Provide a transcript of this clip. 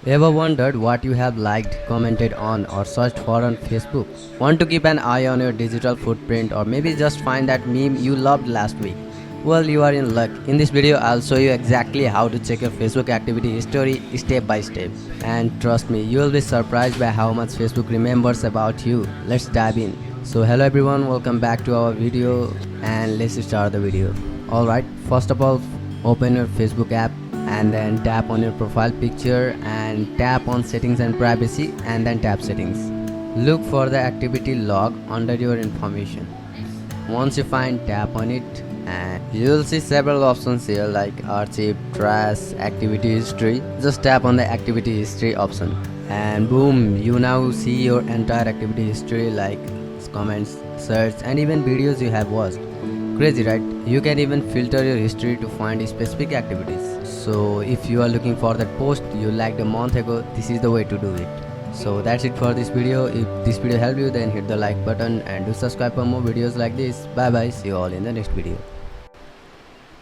Ever wondered what you have liked, commented on, or searched for on Facebook? Want to keep an eye on your digital footprint, or maybe just find that meme you loved last week? Well, you are in luck. In this video, I'll show you exactly how to check your Facebook activity history step by step. And trust me, you will be surprised by how much Facebook remembers about you. Let's dive in. So hello everyone, welcome back to our video and let's start the video. Alright, first of all, open your Facebook app and then tap on your profile picture and tap on settings and privacy and then tap settings. Look for the activity log under your information. Once you find, tap on it and you'll see several options here like archive, trash, activity history. Just tap on the activity history option and boom, you now see your entire activity history like comments, search and even videos you have watched. Crazy, right? You can even filter your history to find specific activities. So if you are looking for that post you liked a month ago, this is the way to do it. So that's it for this video. If this video helped you, then hit the like button and do subscribe for more videos like this. Bye bye, see you all in the next video.